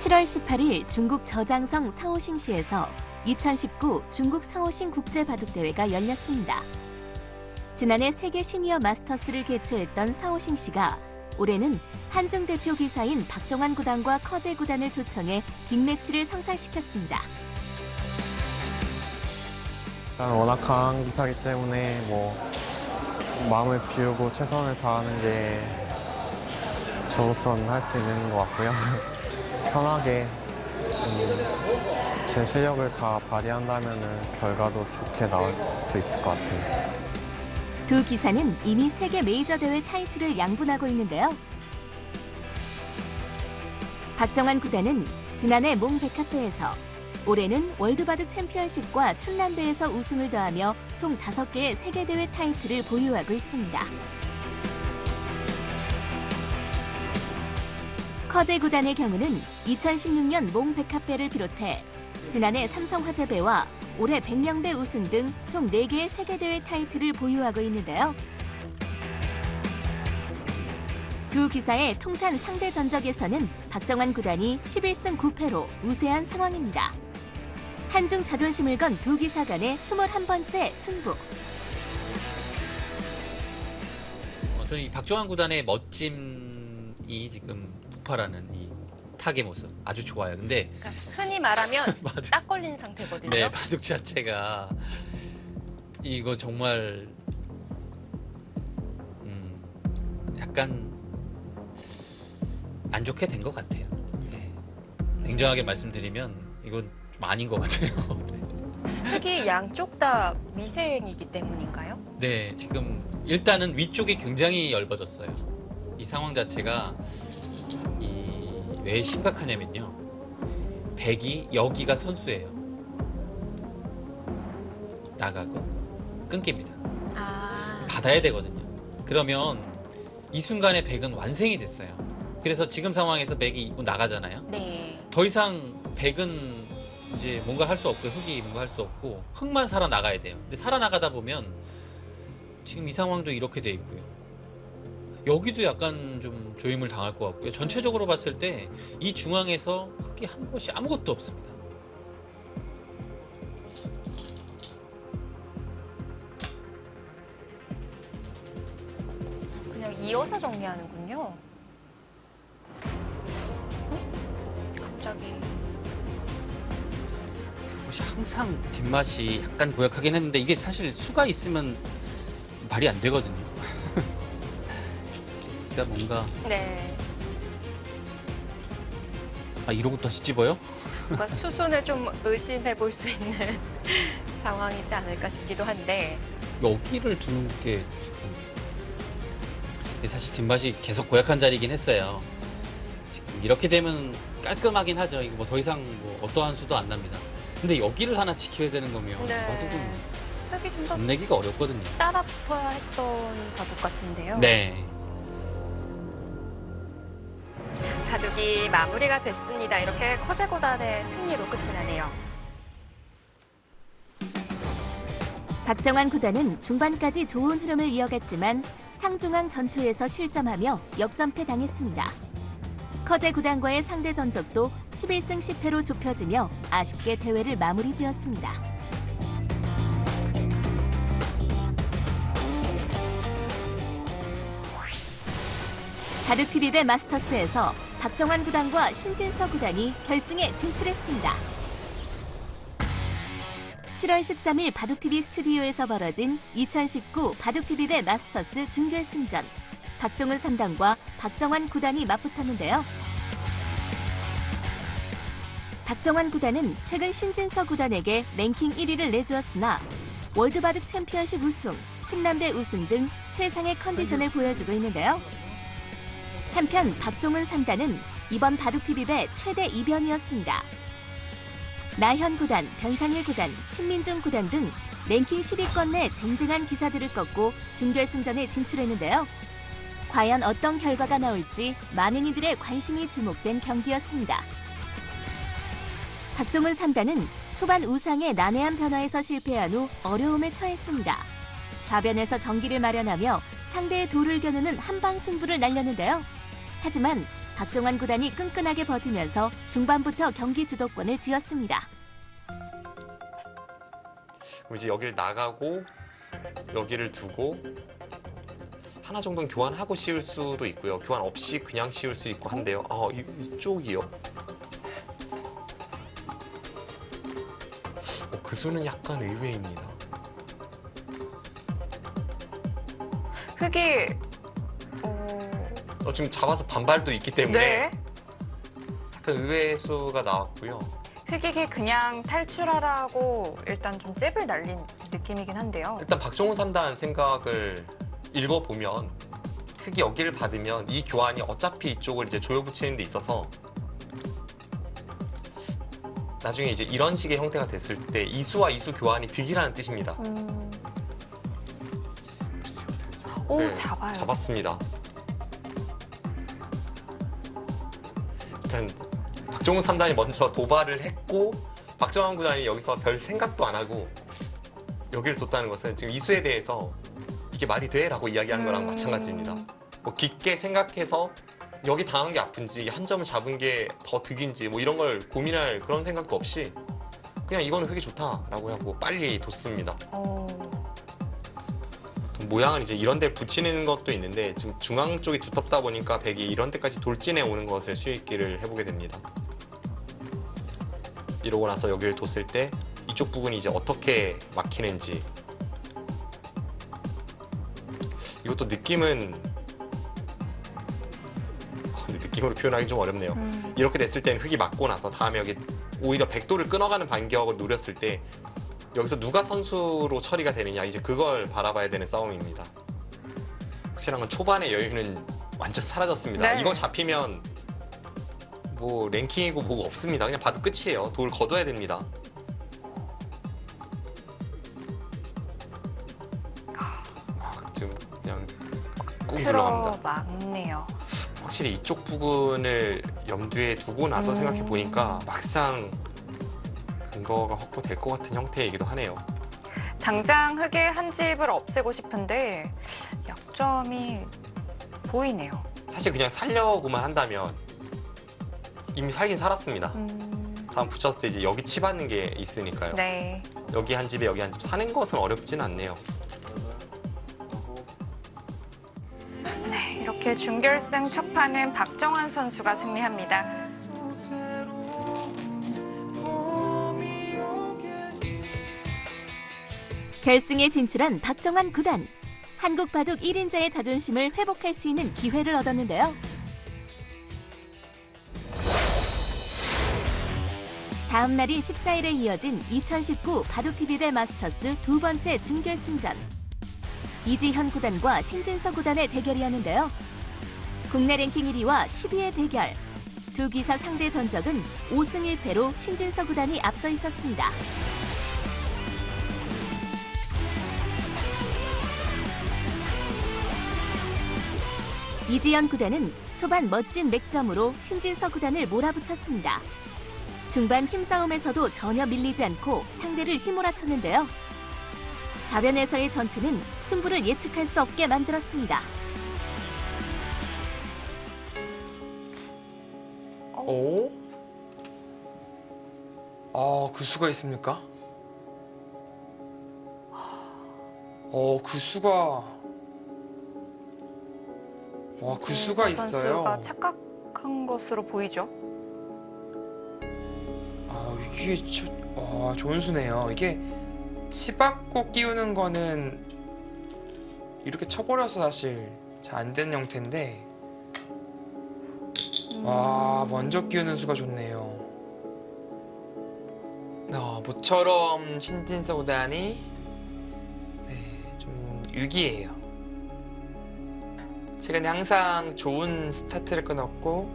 7월 18일 중국 저장성 사오싱시에서 2019 중국 사오싱 국제바둑대회가 열렸습니다. 지난해 세계 시니어 마스터스를 개최했던 사오싱시가 올해는 한중 대표 기사인 박정환 구단과 커제 구단을 초청해 빅매치를 성사시켰습니다. 워낙 강한 기사이기 때문에 마음을 비우고 최선을 다하는 게 저로서는 할 수 있는 것 같고요. 편하게 제 실력을 다 발휘한다면 결과도 좋게 나올 수 있을 것 같아요. 두 기사는 이미 세계 메이저 대회 타이틀을 양분하고 있는데요. 박정환 구단은 지난해 몽백카페에서 올해는 월드바둑 챔피언십과 충남대에서 우승을 더하며 총 5개의 세계대회 타이틀을 보유하고 있습니다. 커제 구단의 경우는 2016년 몽백카페를 비롯해 지난해 삼성화재배와 올해 백령배 우승 등 총 4개의 세계대회 타이틀을 보유하고 있는데요. 두 기사의 통산 상대 전적에서는 박정환 구단이 11승 9패로 우세한 상황입니다. 한중 자존심을 건 두 기사 간의 21번째 승부. 저는 이 박정환 구단의 멋짐이 지금 폭발하는 이 탁의 모습 아주 좋아요. 근데 그러니까 흔히 말하면 딱 걸린 상태거든요. 네, 바둑 자체가 이거 정말 약간 안 좋게 된 것 같아요. 네. 냉정하게 말씀드리면 이건 좀 아닌 것 같아요. 흙이 양쪽 다 미생이기 때문인가요? 네, 지금 일단은 위쪽이 굉장히 얇아졌어요. 이 상황 자체가 왜 심각하냐면요. 백이 여기가 선수예요. 나가고 끊깁니다. 받아야 되거든요. 그러면 이 순간에 백은 완생이 됐어요. 그래서 지금 상황에서 백이 나가잖아요. 네. 더 이상 백은 이제 뭔가 할 수 없고 흙이 뭔가 할 수 없고 흙만 살아나가야 돼요. 근데 살아나가다 보면 지금 이 상황도 이렇게 돼 있고요. 여기도 약간 좀 조임을 당할 것 같고요. 전체적으로 봤을 때 이 중앙에서 흙이 한 곳이 아무것도 없습니다. 그냥 이어서 정리하는군요. 갑자기. 그것이 항상 뒷맛이 약간 고약하긴 했는데 이게 사실 수가 있으면 말이 안 되거든요. 그러니까 뭔가 네. 이러고 다시 집어요? 뭔가 수순을 좀 의심해 볼 수 있는 상황이지 않을까 싶기도 한데. 여기를 두는 게 지금 사실 뒷맛이 계속 고약한 자리이긴 했어요. 지금 이렇게 되면 깔끔하긴 하죠. 이거 더 이상 어떠한 수도 안 납니다. 근데 여기를 하나 지켜야 되는 거면 네. 바둑은 흙이 좀 더 겁내기가 어렵거든요. 따라 붙어야 했던 바둑 같은데요. 네. 바둑이 마무리가 됐습니다. 이렇게 커제 구단의 승리로 끝이 나네요. 박정환 구단은 중반까지 좋은 흐름을 이어갔지만 상중앙 전투에서 실점하며 역전패 당했습니다. 커제 구단과의 상대 전적도 11승 10패로 좁혀지며 아쉽게 대회를 마무리 지었습니다. 바둑TV배 마스터스에서 박정환 구단과 신진서 구단이 결승에 진출했습니다. 7월 13일 바둑TV 스튜디오에서 벌어진 2019 바둑TV배 마스터스 준결승전. 박종훈 3단과 박정환 구단이 맞붙었는데요. 박정환 구단은 최근 신진서 구단에게 랭킹 1위를 내주었으나 월드바둑 챔피언십 우승, 충남대 우승 등 최상의 컨디션을 보여주고 있는데요. 한편 박종훈 3단은 이번 바둑TV배 최대 이변이었습니다. 나현 구단, 변상일 구단, 신민중 구단 등 랭킹 10위권 내 쟁쟁한 기사들을 꺾고 준결승전에 진출했는데요. 과연 어떤 결과가 나올지 많은 이들의 관심이 주목된 경기였습니다. 박종훈 3단은 초반 우상의 난해한 변화에서 실패한 후 어려움에 처했습니다. 좌변에서 전기를 마련하며 상대의 돌을 겨누는 한방 승부를 날렸는데요. 하지만 박정환 구단이 끈끈하게 버티면서 중반부터 경기 주도권을 쥐었습니다. 그럼 이제 여기를 나가고 여기를 두고 하나 정도는 교환하고 씌울 수도 있고요. 교환 없이 그냥 씌울 수 있고 한데요. 이쪽이요. 그 수는 약간 의외입니다. 흙이 지금 잡아서 반발도 있기 때문에 네. 약간 의외의 수가 나왔고요. 흙이 그냥 탈출하라고 일단 좀 잽을 날린 느낌이긴 한데요. 일단 박정훈 3단 생각을 읽어보면 흙이 여기를 받으면 이 교환이 어차피 이쪽을 이제 조여 붙이는 데 있어서 나중에 이제 이런 식의 형태가 됐을 때 이수와 이수 교환이 득이라는 뜻입니다. 오, 네, 잡아요. 잡았습니다. 일단 박정훈 3단이 먼저 도발을 했고 박정환 구단이 여기서 별 생각도 안 하고 여기를 뒀다는 것은 지금 이수에 대해서 이게 말이 돼? 라고 이야기한 거랑 마찬가지입니다. 뭐 깊게 생각해서 여기 당한 게 아픈지 한 점을 잡은 게 더 득인지 뭐 이런 걸 고민할 그런 생각도 없이 그냥 이거는 흙이 좋다라고 하고 빨리 뒀습니다. 모양은 이제 이런 데 붙이는 것도 있는데 지금 중앙 쪽이 두텁다 보니까 백이 이런 데까지 돌진해 오는 것을 수익기를 해보게 됩니다. 이러고 나서 여기를 뒀을 때 이쪽 부분이 이제 어떻게 막히는지 이것도 느낌은 근데 느낌으로 표현하기 좀 어렵네요. 이렇게 됐을 때는 흙이 막고 나서 다음에 여기 오히려 백도를 끊어가는 반격을 노렸을 때 여기서 누가 선수로 처리가 되느냐 이제 그걸 바라봐야 되는 싸움입니다. 확실한 건 초반의 여유는 완전 사라졌습니다. 네. 이거 잡히면 뭐 랭킹이고 뭐고 없습니다. 그냥 봐도 끝이에요. 돌 걷어야 됩니다. 지금 그냥 꾹 눌러갑니다. 막네요. 확실히 이쪽 부분을 염두에 두고 나서 생각해 보니까 막상 근거가 확보될 것 같은 형태이기도 하네요. 당장 흙의 한 집을 없애고 싶은데 약점이 보이네요. 사실 그냥 살려고만 한다면 이미 살긴 살았습니다. 다음 붙였을 때 이제 여기 치받는 게 있으니까요. 네. 여기 한 집에 여기 한 집 사는 것은 어렵진 않네요. 네, 이렇게 준결승 첫 판은 박정환 선수가 승리합니다. 결승에 진출한 박정환 구단. 한국 바둑 1인자의 자존심을 회복할 수 있는 기회를 얻었는데요. 다음 날이 14일에 이어진 2019 바둑TV배 마스터스 두 번째 준결승전. 이지현 구단과 신진서 구단의 대결이었는데요. 국내 랭킹 1위와 10위의 대결. 두 기사 상대 전적은 5승 1패로 신진서 구단이 앞서 있었습니다. 이지연 구단은 초반 멋진 맥점으로 신진서 구단을 몰아붙였습니다. 중반 힘싸움에서도 전혀 밀리지 않고 상대를 휘몰아쳤는데요. 좌변에서의 전투는 승부를 예측할 수 없게 만들었습니다. 오? 그 수가 있습니까? 그 수가... 그 수가 있어요. 선수가 착각한 것으로 보이죠. 이게 좋은 수네요. 이게 치받고 끼우는 거는 이렇게 쳐버려서 사실 잘 안 되는 형태인데 먼저 끼우는 수가 좋네요. 모처럼 신진서 구단이 좀 유기해요. 최근에 항상 좋은 스타트를 끊었고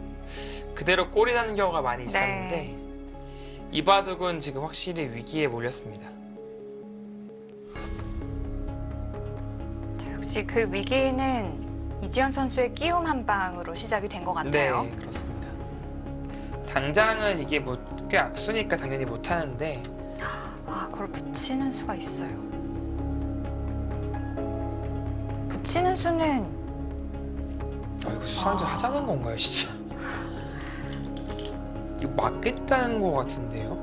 그대로 꼴이 나는 경우가 많이 있었는데 이 바둑은 지금 확실히 위기에 몰렸습니다. 역시 그 위기는 이지현 선수의 끼움 한 방으로 시작이 된 것 같아요. 네, 그렇습니다. 당장은 이게 뭐 꽤 악수니까 당연히 못하는데 그걸 붙이는 수가 있어요. 붙이는 수는 이거 수상자 하자는 건가요, 진짜? 이거 맞겠다는 거 같은데요?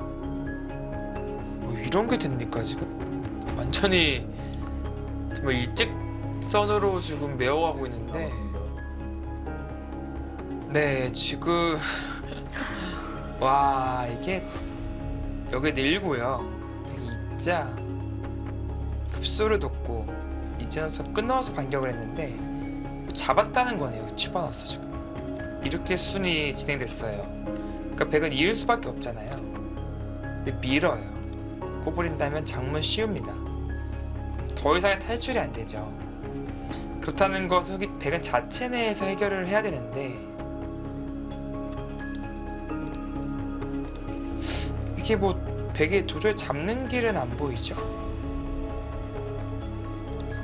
뭐 이런 게 됩니까 지금? 완전히 정말 일직선으로 지금 메어가고 있는데 네 지금 와 이게 여기 늘고요. 이자 급소를 뒀고 이제서 끊어서 반격을 했는데 잡았다는 거네요. 집어넣었어 지금. 이렇게 순이 진행됐어요. 그러니까 백은 이을 수밖에 없잖아요. 근데 밀어요. 꼬부린다면 장문 씌웁니다. 더 이상의 탈출이 안 되죠. 그렇다는 것은 백은 자체 내에서 해결을 해야 되는데 이게 뭐 백이 도저히 잡는 길은 안 보이죠.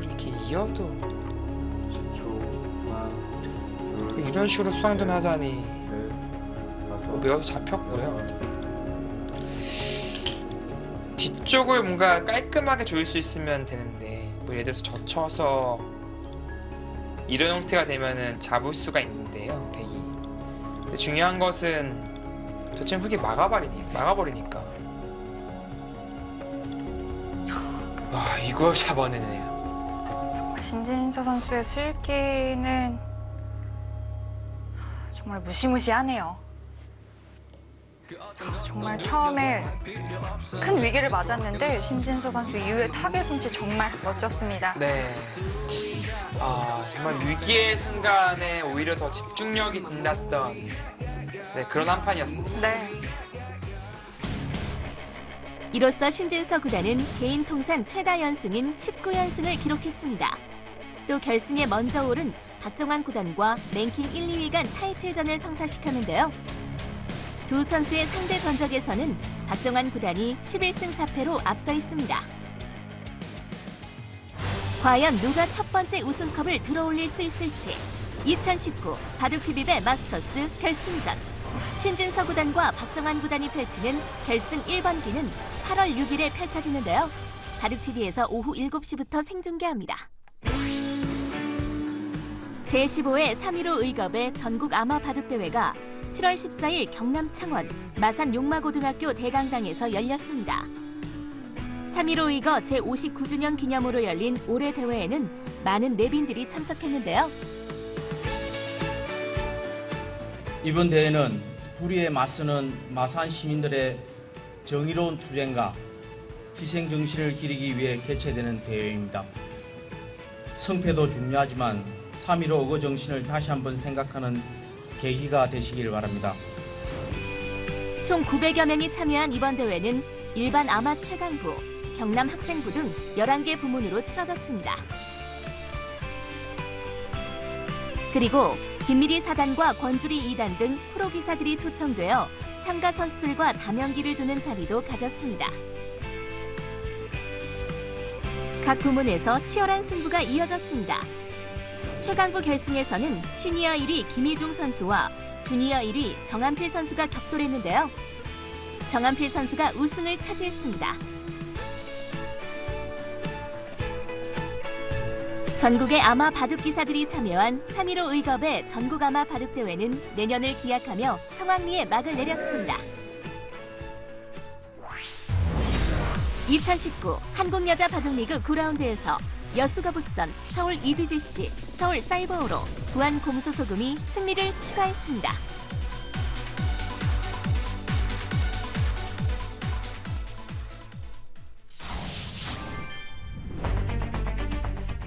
이렇게 이어도 이런 식으로 수상전 하자니 뭐 메어서 잡혔고요. 뒤쪽을 뭔가 깔끔하게 조일 수 있으면 되는데 뭐 예를 들어서 젖혀서 이런 형태가 되면은 잡을 수가 있는데요. 백이. 근데 중요한 것은 저쯤 흙이 막아버리니까 와 이걸 잡아내네요. 신진서 선수의 수일기는 정말 무시무시하네요. 정말 처음에 큰 위기를 맞았는데 신진서 선수 이후에 타겟 솜씨 정말 멋졌습니다. 네. 정말 위기의 순간에 오히려 더 집중력이 빛났던 네, 그런 한 판이었습니다. 네. 이로써 신진서 구단은 개인 통산 최다 연승인 19연승을 기록했습니다. 또 결승에 먼저 오른 박정환 구단과 랭킹 1, 2위 간 타이틀전을 성사시켰는데요. 두 선수의 상대 전적에서는 박정환 구단이 11승 4패로 앞서 있습니다. 과연 누가 첫 번째 우승컵을 들어올릴 수 있을지 2019 바둑TV배 마스터스 결승전 신진서 구단과 박정환 구단이 펼치는 결승 1번기는 8월 6일에 펼쳐지는데요. 바둑TV에서 오후 7시부터 생중계합니다. 제15회 3.15 의겁의 전국 아마 바둑대회가 7월 14일 경남 창원 마산 용마고등학교 대강당에서 열렸습니다. 3.15 의거 제59주년 기념으로 열린 올해 대회에는 많은 내빈들이 참석했는데요. 이번 대회는 불의에 맞서는 마산 시민들의 정의로운 투쟁과 희생 정신을 기리기 위해 개최되는 대회입니다. 성패도 중요하지만 3.15 의거 정신을 다시 한번 생각하는 계기가 되시길 바랍니다. 총 900여 명이 참여한 이번 대회는 일반 아마 최강부, 경남 학생부 등 11개 부문으로 치러졌습니다. 그리고 김미리 4단과 권주리 2단 등 프로기사들이 초청되어 참가 선수들과 다명기를 두는 자리도 가졌습니다. 각 부문에서 치열한 승부가 이어졌습니다. 최강부 결승에서는 시니어 1위 김희중 선수와 주니어 1위 정한필 선수가 격돌했는데요. 정한필 선수가 우승을 차지했습니다. 전국의 아마 바둑 기사들이 참여한 3.15 의겁의 전국 아마 바둑 대회는 내년을 기약하며 성황리에 막을 내렸습니다. 2019 한국여자 바둑리그 9라운드에서 여수거북선, 서울 EDGC, 서울 사이버호로 부안 공소소금이 승리를 추가했습니다.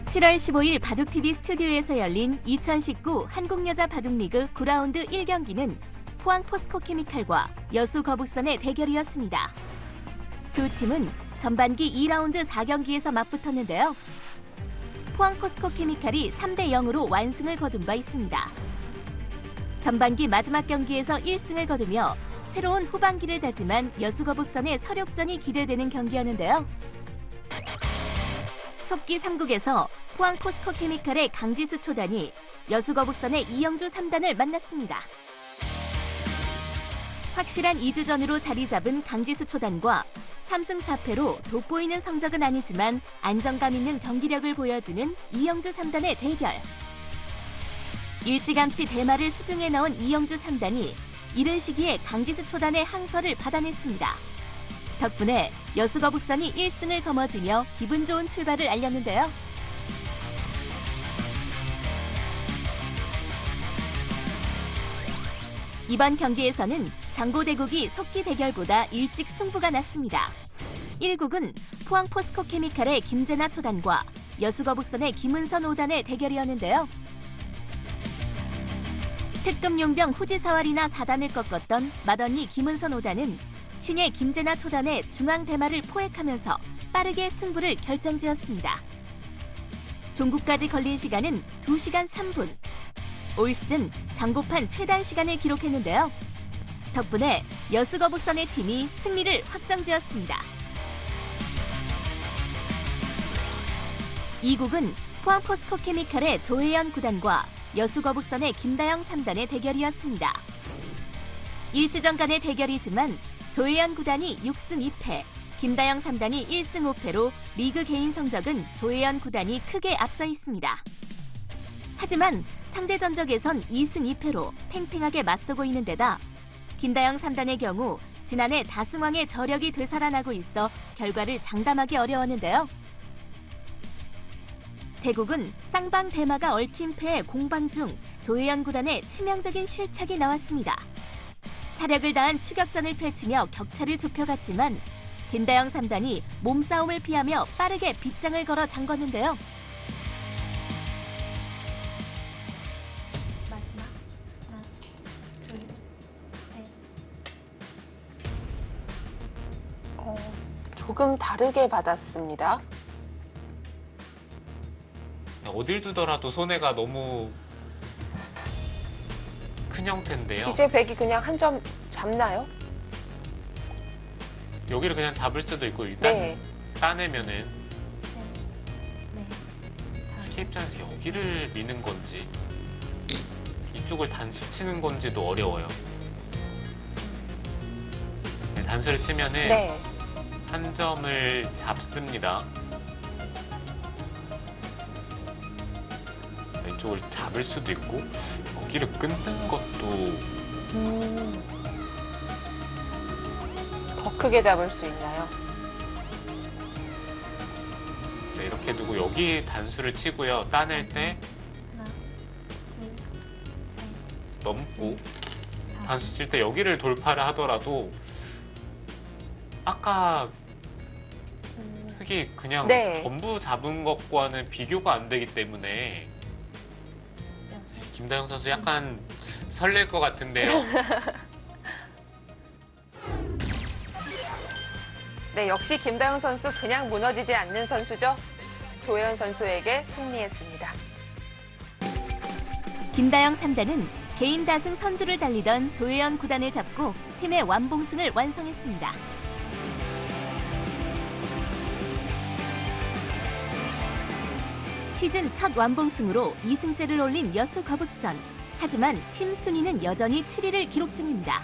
(7월 15일) 바둑TV 스튜디오에서 열린 2019 한국여자 바둑리그 9라운드 1경기는 포항 포스코케미칼과 여수거북선의 대결이었습니다. 두 팀은 전반기 2라운드 4경기에서 맞붙었는데요. 포항 포스코케미칼이 3대0으로 완승을 거둔 바 있습니다. 전반기 마지막 경기에서 1승을 거두며 새로운 후반기를 다짐한 여수거북선의 서력전이 기대되는 경기였는데요. 속기 3국에서 포항 포스코케미칼의 강지수 초단이 여수거북선의 이영주 3단을 만났습니다. 확실한 2주전으로 자리 잡은 강지수 초단과 3승 4패로 돋보이는 성적은 아니지만 안정감 있는 경기력을 보여주는 이영주 3단의 대결. 일찌감치 대마를 수중에 넣은 이영주 3단이 이른 시기에 강지수 초단의 항서를 받아냈습니다. 덕분에 여수거북선이 1승을 거머쥐며 기분 좋은 출발을 알렸는데요. 이번 경기에서는 장고대국이 속기 대결보다 일찍 승부가 났습니다. 1국은 포항 포스코케미칼의 김재나 초단과 여수거북선의 김은선 5단의 대결이었는데요. 특급 용병 후지사활이나 4단을 꺾었던 맏언니 김은선 5단은 신예 김재나 초단의 중앙 대마를 포획하면서 빠르게 승부를 결정지었습니다. 종국까지 걸린 시간은 2시간 3분. 올 시즌 장고판 최단 시간을 기록했는데요. 덕분에 여수거북선의 팀이 승리를 확정지었습니다. 2국은 포항 포스코케미칼의 조혜연 9단과 여수거북선의 김다영 3단의 대결이었습니다. 일주전 간의 대결이지만 조혜연 9단이 6승 2패, 김다영 3단이 1승 5패로 리그 개인 성적은 조혜연 9단이 크게 앞서 있습니다. 하지만 상대 전적에선 2승 2패로 팽팽하게 맞서고 있는 데다 김다영 3단의 경우 지난해 다승왕의 저력이 되살아나고 있어 결과를 장담하기 어려웠는데요. 대국은 쌍방 대마가 얽힌 패의 공방 중 조혜연 9단의 치명적인 실책이 나왔습니다. 사력을 다한 추격전을 펼치며 격차를 좁혀갔지만 김다영 3단이 몸싸움을 피하며 빠르게 빗장을 걸어 잠궜는데요. 조금 다르게 받았습니다. 어딜 두더라도 손해가 너무 큰 형태인데요. 이제 백이 그냥 한 점 잡나요? 여기를 그냥 잡을 수도 있고 일단 네. 따내면은 수제 입장에서 여기를 미는 건지 이쪽을 단수 치는 건지도 어려워요. 네, 단수를 치면은 네. 한 점을 잡습니다. 왼쪽을 잡을 수도 있고 여기를 끊는 것도 더 크게 잡을 수 있나요? 네, 이렇게 두고 여기 단수를 치고요. 따낼 때 넘고 단수 칠 때 여기를 돌파를 하더라도 아까 흙이 그냥 네. 전부 잡은 것과는 비교가 안 되기 때문에 김다영 선수 약간 설렐 것 같은데요. 네, 역시 김다영 선수 그냥 무너지지 않는 선수죠. 조혜연 선수에게 승리했습니다. 김다영 3단은 개인 다승 선두를 달리던 조혜연 9단을 잡고 팀의 완봉승을 완성했습니다. 시즌 첫 완봉승으로 2승째를 올린 여수거북선. 하지만 팀 순위는 여전히 7위를 기록 중입니다.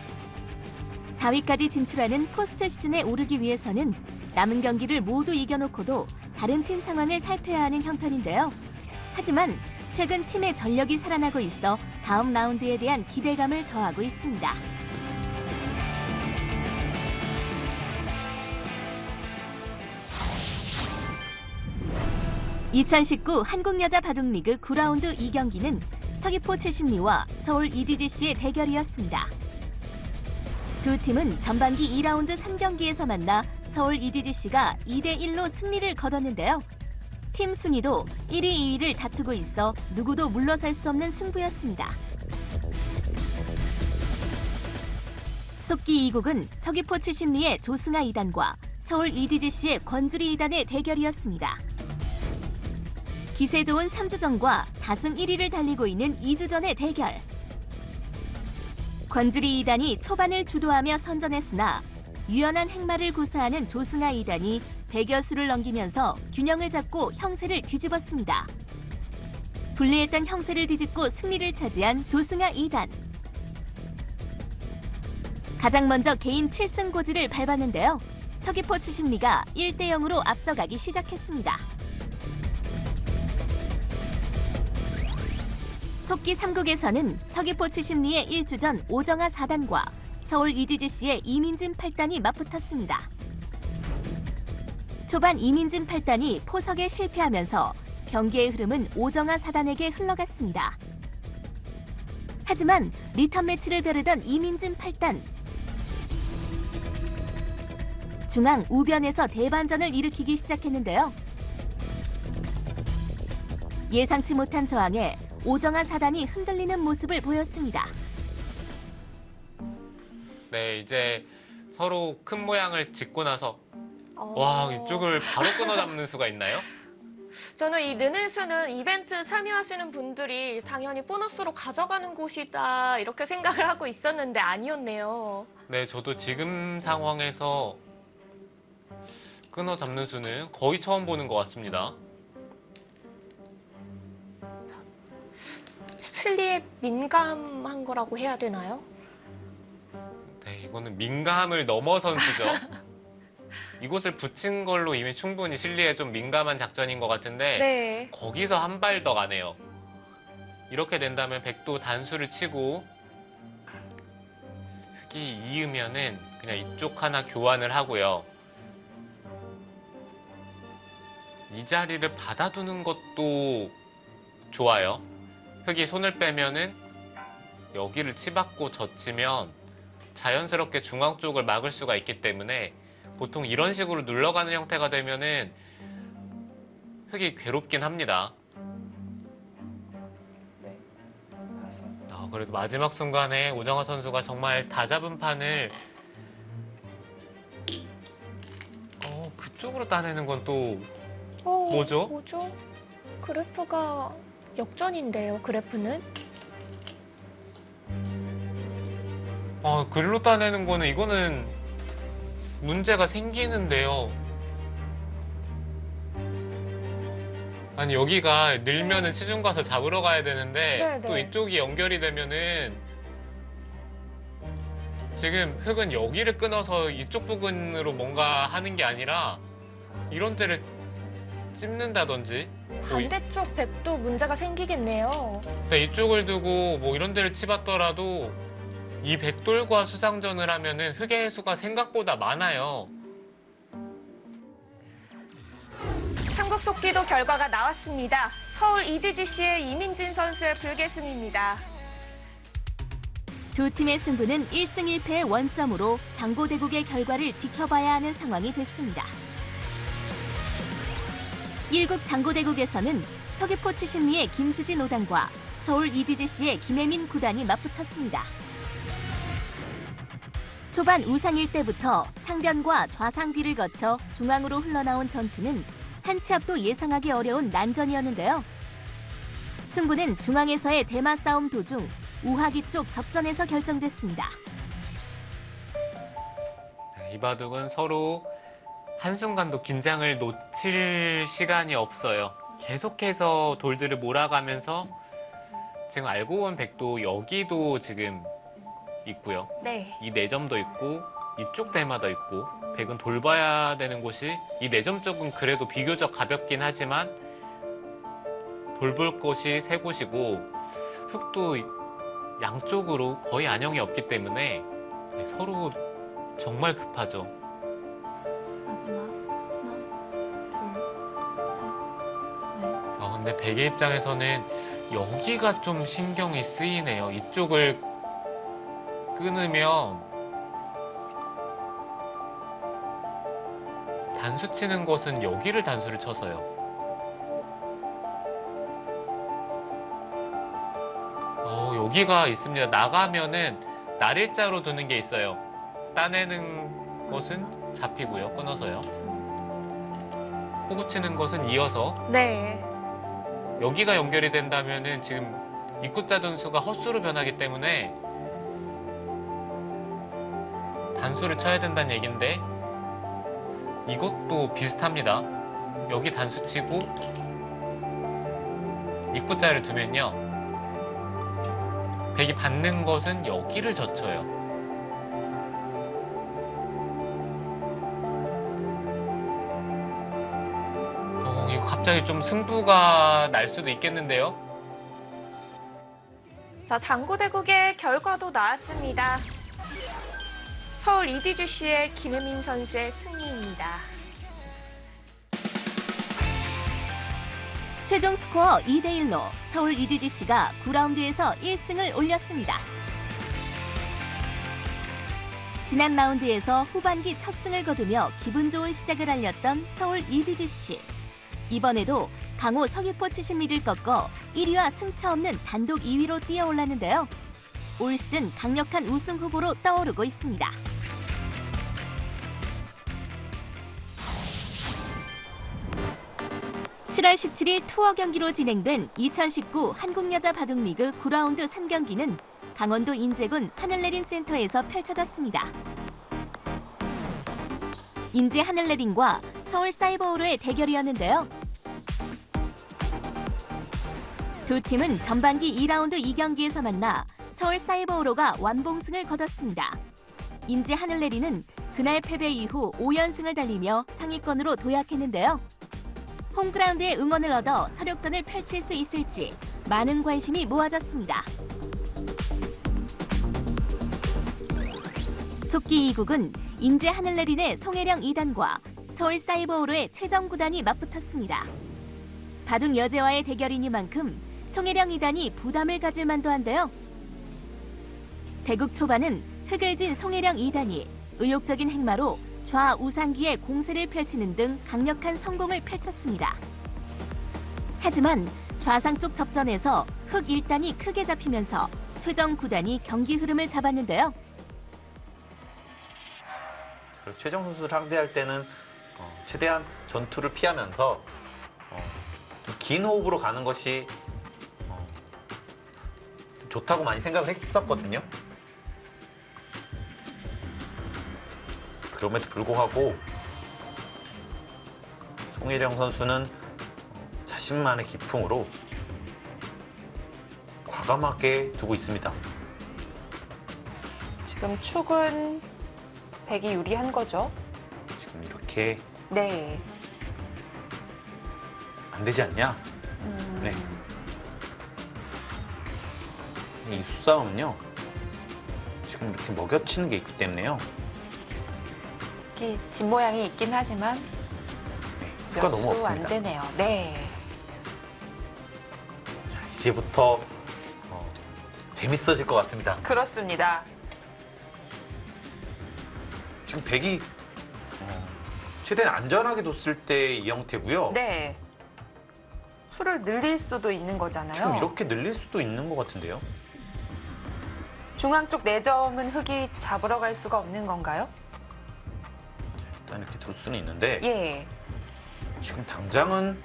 4위까지 진출하는 포스트 시즌에 오르기 위해서는 남은 경기를 모두 이겨놓고도 다른 팀 상황을 살펴야 하는 형편인데요. 하지만 최근 팀의 전력이 살아나고 있어 다음 라운드에 대한 기대감을 더하고 있습니다. (2019) 한국여자바둑리그 9라운드 2경기는 서귀포 70리와 서울 EDGC의 대결이었습니다. 두 팀은 전반기 2라운드 3경기에서 만나 서울 EDGC가 2대1로 승리를 거뒀는데요. 팀 순위도 1위, 2위를 다투고 있어 누구도 물러설 수 없는 승부였습니다. 속기 2국은 서귀포 70리의 조승아 2단과 서울 EDGC의 권주리 2단의 대결이었습니다. 기세 좋은 3주전과 다승 1위를 달리고 있는 2주전의 대결. 권주리 2단이 초반을 주도하며 선전했으나 유연한 행마를 구사하는 조승아 2단이 대결수를 넘기면서 균형을 잡고 형세를 뒤집었습니다. 불리했던 형세를 뒤집고 승리를 차지한 조승아 2단. 가장 먼저 개인 7승 고지를 밟았는데요. 서귀포 70리가 1대0으로 앞서가기 시작했습니다. 속기 3국에서는 서귀포 70리의 1주전 오정아 4단과 서울 EGGC의 이민진 8단이 맞붙었습니다. 초반 이민진 8단이 포석에 실패하면서 경기의 흐름은 오정아 4단에게 흘러갔습니다. 하지만 리턴 매치를 벼르던 이민진 8단. 중앙 우변에서 대반전을 일으키기 시작했는데요. 예상치 못한 저항에 오정아 4단이 흔들리는 모습을 보였습니다. 네, 이제 서로 큰 모양을 짓고 나서 와, 이쪽을 바로 끊어 잡는 수가 있나요? 저는 이 느는 수는 이벤트 참여하시는 분들이 당연히 보너스로 가져가는 곳이다 이렇게 생각을 하고 있었는데 아니었네요. 네, 저도 지금 상황에서 끊어 잡는 수는 거의 처음 보는 것 같습니다. 실리에 민감한 거라고 해야 되나요? 네, 이거는 민감을 넘어선 수죠. 이곳을 붙인 걸로 이미 충분히 실리에 좀 민감한 작전인 것 같은데 네. 거기서 한 발 더 가네요. 이렇게 된다면 백도 단수를 치고 흙이 이으면은 그냥 이쪽 하나 교환을 하고요. 이 자리를 받아두는 것도 좋아요. 흙이 손을 빼면은 여기를 치받고 젖히면 자연스럽게 중앙 쪽을 막을 수가 있기 때문에 보통 이런 식으로 눌러가는 형태가 되면은 흙이 괴롭긴 합니다. 네. 그래도 마지막 순간에 오정아 선수가 정말 다 잡은 판을 그쪽으로 따내는 건 또 뭐죠? 뭐죠? 그래프가 역전인데요, 그래프는? 글로 따내는 거는 이거는 문제가 생기는데요. 아니 여기가 늘면은 시중 가서 잡으러 가야 되는데 네, 또 네. 이쪽이 연결이 되면은 지금 흙은 여기를 끊어서 이쪽 부분으로 뭔가 하는 게 아니라 이런 데를 찝는다든지 반대쪽 백도 문제가 생기겠네요. 이쪽을 두고 뭐 이런 데를 치봤더라도 이 백돌과 수상전을 하면은 흙의 수가 생각보다 많아요. 삼국 속기도 결과가 나왔습니다. 서울 EGGC의 이민진 선수의 불계승입니다. 두 팀의 승부는 1승 1패의 원점으로 장고대국의 결과를 지켜봐야 하는 상황이 됐습니다. 1국 장고대국에서는 서귀포 70리의 김수진 5단과 서울 EGGC의 김혜민 9단이 맞붙었습니다. 초반 우상 일대부터 상변과 좌상뒤를 거쳐 중앙으로 흘러나온 전투는 한 치 앞도 예상하기 어려운 난전이었는데요. 승부는 중앙에서의 대마 싸움 도중 우하기 쪽 접전에서 결정됐습니다. 이 바둑은 서로 한순간도 긴장을 놓칠 시간이 없어요. 계속해서 돌들을 몰아가면서 지금 알고 본 백도 여기도 지금 있고요. 네. 이 4점도 있고 이쪽 대마다 있고 백은 돌봐야 되는 곳이 이 4점 쪽은 그래도 비교적 가볍긴 하지만 돌볼 곳이 3곳이고 흙도 양쪽으로 거의 안형이 없기 때문에 서로 정말 급하죠. 마지막 하나, 둘, 셋, 넷. 근데 백의 입장에서는 여기가 좀 신경이 쓰이네요. 이쪽을 끊으면 단수 치는 것은 여기를 단수를 쳐서요. 여기가 있습니다. 나가면은 날일자로 두는 게 있어요. 따내는 것은 잡히고요. 끊어서요. 호구 치는 것은 이어서. 네. 여기가 연결이 된다면은 지금 입구자 전수가 헛수로 변하기 때문에 단수를 쳐야 된다는 얘긴데 이것도 비슷합니다. 여기 단수 치고 입구자를 두면요. 백이 받는 것은 여기를 젖혀요. 이거 갑자기 좀 승부가 날 수도 있겠는데요. 자, 장고대국의 결과도 나왔습니다. 서울 EDGC의 김혜민 선수의 승리입니다. 최종 스코어 2대1로 서울 EDGC가 9라운드에서 1승을 올렸습니다. 지난 라운드에서 후반기 첫 승을 거두며 기분 좋은 시작을 알렸던 서울 EDGC. 이번에도 강호 서귀포 70m를 꺾어 1위와 승차 없는 단독 2위로 뛰어올랐는데요. 올 시즌 강력한 우승 후보로 떠오르고 있습니다. (7월 17일) 투어 경기로 진행된 2019 한국여자 바둑리그 9라운드 3경기는 강원도 인제군 하늘내린 센터에서 펼쳐졌습니다. 인제 하늘내린과 서울 사이버오로의 대결이었는데요. 두 팀은 전반기 2라운드 2경기에서 만나 서울 사이버오로가 완봉승을 거뒀습니다. 인제 하늘내린은 그날 패배 이후 5연승을 달리며 상위권으로 도약했는데요. 홈그라운드에 응원을 얻어 서력전을 펼칠 수 있을지 많은 관심이 모아졌습니다. 속기 2국은 인제 하늘내린의 송혜령 2단과 서울 사이버오로의 최정 9단이 맞붙었습니다. 바둑 여제와의 대결이니만큼 송혜령 2단이 부담을 가질 만도 한데요. 대국 초반은 흙을 진 송혜령 2단이 의욕적인 행마로 좌우상기에 공세를 펼치는 등 강력한 성공을 펼쳤습니다. 하지만 좌상 쪽 접전에서 흙 1단이 크게 잡히면서 최정 9단이 경기 흐름을 잡았는데요. 그래서 최정 선수를 상대할 때는 최대한 전투를 피하면서 긴 호흡으로 가는 것이 좋다고 많이 생각을 했었거든요. 그럼에도 불구하고 송혜령 선수는 자신만의 기풍으로 과감하게 두고 있습니다. 지금 축은 백이 유리한 거죠? 지금 이렇게 네. 안 되지 않냐? 네. 이 수싸움은요, 지금 이렇게 먹여치는 게 있기 때문에요. 이 집 모양이 있긴 하지만 수가 너무 안 없습니다. 되네요. 네. 자, 이제부터 재밌어질 것 같습니다. 그렇습니다. 지금 백이 최대한 안전하게 뒀을 때 이 형태고요. 네. 수를 늘릴 수도 있는 지금 거잖아요. 이렇게 늘릴 수도 있는 것 같은데요. 중앙 쪽 4점은 흙이 잡으러 갈 수가 없는 건가요? 일단 이렇게 둘 수는 있는데 예. 지금 당장은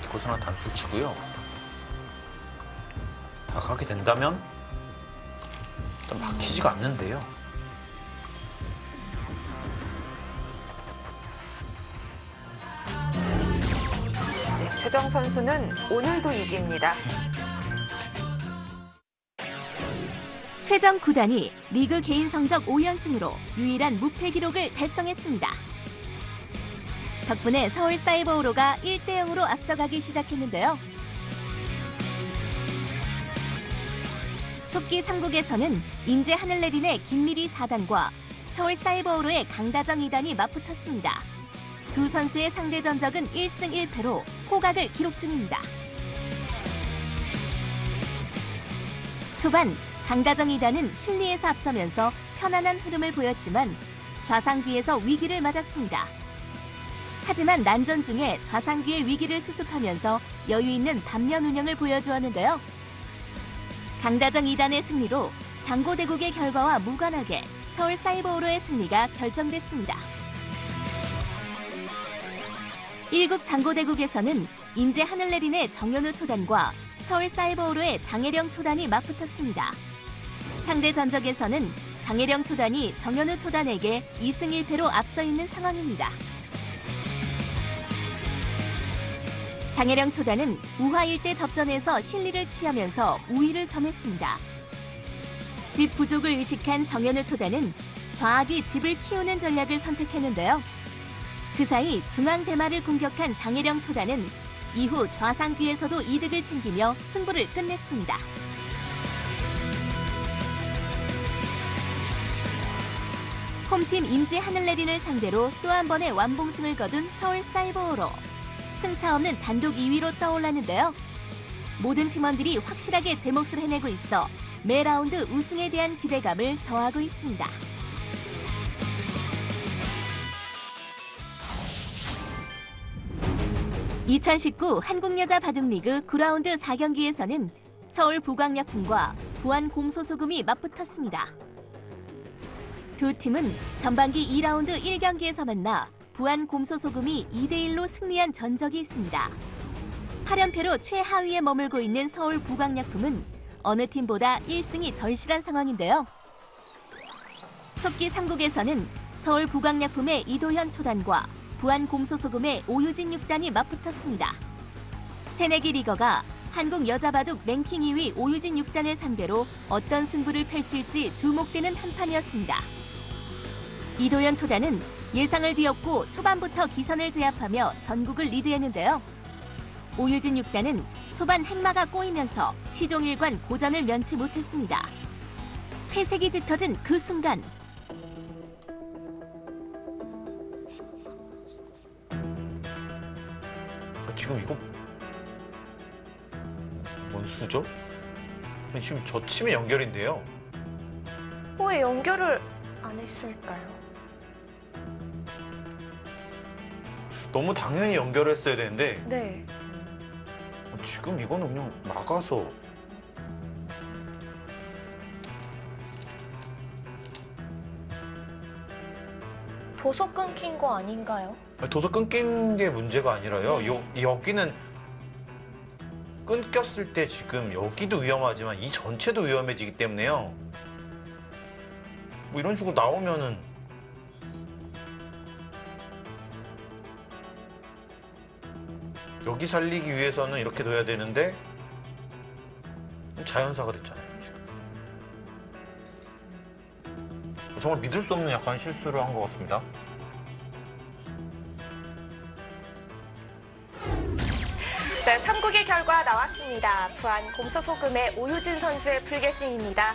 이것은 하나 단수를 치고요. 다가게 된다면 일단 막히지가 않는데요. 네, 최정 선수는 오늘도 이깁니다. 최정 9단이 리그 개인 성적 5연승으로 유일한 무패 기록을 달성했습니다. 덕분에 서울 사이버오로가 1대0으로 앞서가기 시작했는데요. 속기 3국에서는 인제 하늘내린의 김미리 4단과 서울 사이버오로의 강다정 2단이 맞붙었습니다. 두 선수의 상대 전적은 1승 1패로 호각을 기록 중입니다. 초반 강다정 2단은 실리에서 앞서면서 편안한 흐름을 보였지만 좌상귀에서 위기를 맞았습니다. 하지만 난전 중에 좌상귀의 위기를 수습하면서 여유 있는 반면 운영을 보여주었는데요. 강다정 2단의 승리로 장고대국의 결과와 무관하게 서울 사이버오로의 승리가 결정됐습니다. 1국 장고대국에서는 인제 하늘내린의 정현우 초단과 서울 사이버오로의 장혜령 초단이 맞붙었습니다. 상대 전적에서는 장혜령 초단이 정현우 초단에게 2승 1패로 앞서 있는 상황입니다. 장혜령 초단은 우하 1대 접전에서 실리를 취하면서 우위를 점했습니다. 집 부족을 의식한 정현우 초단은 좌악이 집을 키우는 전략을 선택했는데요. 그 사이 중앙 대마를 공격한 장혜령 초단은 이후 좌상귀에서도 이득을 챙기며 승부를 끝냈습니다. 홈팀 인제 하늘내린을 상대로 또 한 번의 완봉승을 거둔 서울 사이버호로 승차 없는 단독 2위로 떠올랐는데요. 모든 팀원들이 확실하게 제 몫을 해내고 있어 매 라운드 우승에 대한 기대감을 더하고 있습니다. (2019) 한국여자바둑리그 9라운드 4경기에서는 서울 부광약품과 부안 공소소금이 맞붙었습니다. 두 팀은 전반기 2라운드 1경기에서 만나 부안 공소소금이 2대1로 승리한 전적이 있습니다. 8연패로 최하위에 머물고 있는 서울 부광약품은 어느 팀보다 1승이 절실한 상황인데요. 속기 3국에서는 서울 부광약품의 이도현 초단과 부안 공소소금의 오유진 6단이 맞붙었습니다. 새내기 리거가 한국 여자바둑 랭킹 2위 오유진 6단을 상대로 어떤 승부를 펼칠지 주목되는 한판이었습니다. 이도현 초단은 예상을 뒤엎고 초반부터 기선을 제압하며 전국을 리드했는데요. 오유진 6단은 초반 행마가 꼬이면서 시종일관 고전을 면치 못했습니다. 회색이 짙어진 그 순간 지금 이거 뭔 수죠? 지금 저 치매 연결인데요. 왜 연결을 안 했을까요? 너무 당연히 연결을 했어야 되는데 네. 지금 이거는 그냥 막아서 도서 끊긴 거 아닌가요? 도서 끊긴 게 문제가 아니라요. 여기는 끊겼을 때 지금 여기도 위험하지만 이 전체도 위험해지기 때문에요. 뭐 이런 식으로 나오면은 여기 살리기 위해서는 이렇게 둬야 되는데 자연사가 됐잖아요, 지금. 정말 믿을 수 없는 약간 실수를 한 것 같습니다. 네, 3국의 결과 나왔습니다. 부안 공소소금의 오유진 선수의 풀결승입니다.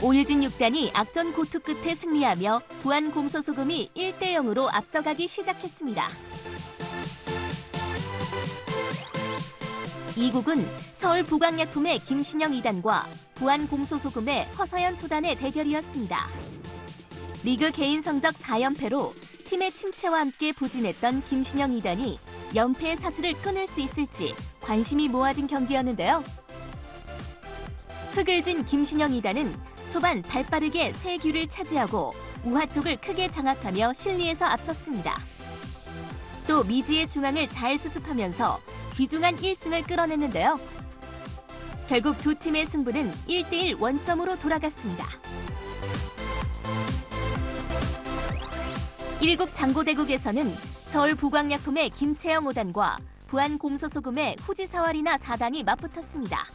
오유진 6단이 악전 고투 끝에 승리하며 부안 공소소금이 1대0으로 앞서가기 시작했습니다. 2국은 서울 부광약품의 김신영 2단과 부안 공소소금의 허서연 초단의 대결이었습니다. 리그 개인 성적 4연패로 팀의 침체와 함께 부진했던 김신영 2단이 연패의 사슬을 끊을 수 있을지 관심이 모아진 경기였는데요. 흙을 진 김신영 2단은 초반 발빠르게 세 규를 차지하고 우하 쪽을 크게 장악하며 실리에서 앞섰습니다. 또 미지의 중앙을 잘 수습하면서 귀중한 1승을 끌어냈는데요. 결국 두 팀의 승부는 1대1 원점으로 돌아갔습니다. 1국 장고대국에서는 서울 부광약품의 김채영 5단과 부안 공소소금의 후지사와리나 4단이 맞붙었습니다.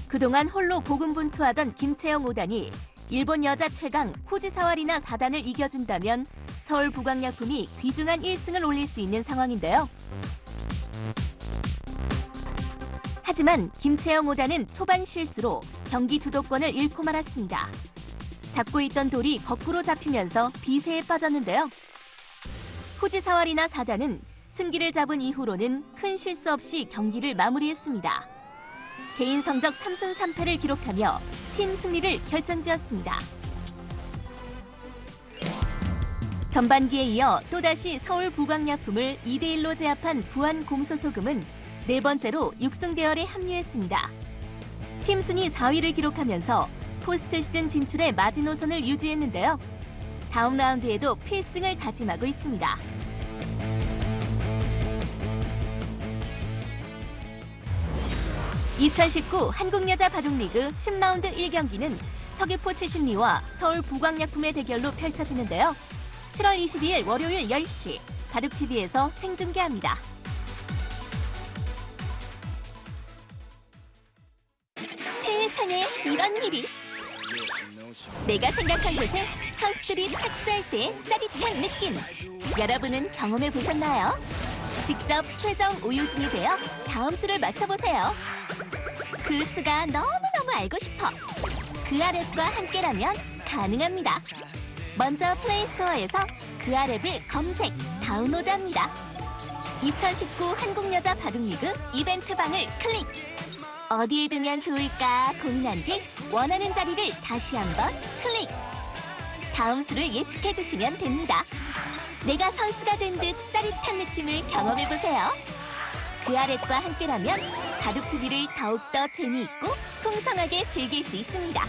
그동안 홀로 고군분투하던 김채영 5단이 일본 여자 최강 후지사와리나 4단을 이겨준다면 서울 부광약품이 귀중한 1승을 올릴 수 있는 상황인데요. 하지만 김채영 5단은 초반 실수로 경기 주도권을 잃고 말았습니다. 잡고 있던 돌이 거꾸로 잡히면서 비세에 빠졌는데요. 후지사와리나 4단은 승기를 잡은 이후로는 큰 실수 없이 경기를 마무리했습니다. 개인 성적 3승 3패를 기록하며 팀 승리를 결정지었습니다. 전반기에 이어 또다시 서울 부광약품을 2대1로 제압한 부안 공소소금은 네 번째로 6승 대열에 합류했습니다. 팀 순위 4위를 기록하면서 포스트 시즌 진출의 마지노선을 유지했는데요. 다음 라운드에도 필승을 다짐하고 있습니다. (2019) 한국여자바둑리그 10라운드 1경기는 서귀포 칠신리와 서울 부광약품의 대결로 펼쳐지는데요. 7월 22일 월요일 10시 바둑TV에서 생중계합니다. 세상에 이런 일이... 내가 생각한 곳에 선수들이 착수할 때 짜릿한 느낌. 여러분은 경험해 보셨나요? 직접 최종 오유진이 되어 다음 수를 맞춰보세요. 그 수가 너무너무 알고 싶어. 그 아랩과 함께라면 가능합니다. 먼저 플레이스토어에서 그 아랩을 검색, 다운로드합니다. 2019 한국여자 바둑리그 이벤트방을 클릭. 어디에 두면 좋을까 고민한 뒤 원하는 자리를 다시 한번 클릭. 다음 수를 예측해 주시면 됩니다. 내가 선수가 된 듯 짜릿한 느낌을 경험해 보세요. 그 아랩과 함께라면 바둑TV를 더욱더 재미있고 풍성하게 즐길 수 있습니다.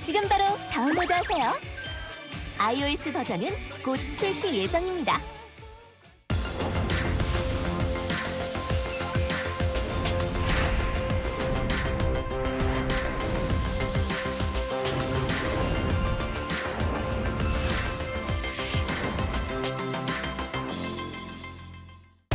지금 바로 다운로드하세요. iOS 버전은 곧 출시 예정입니다.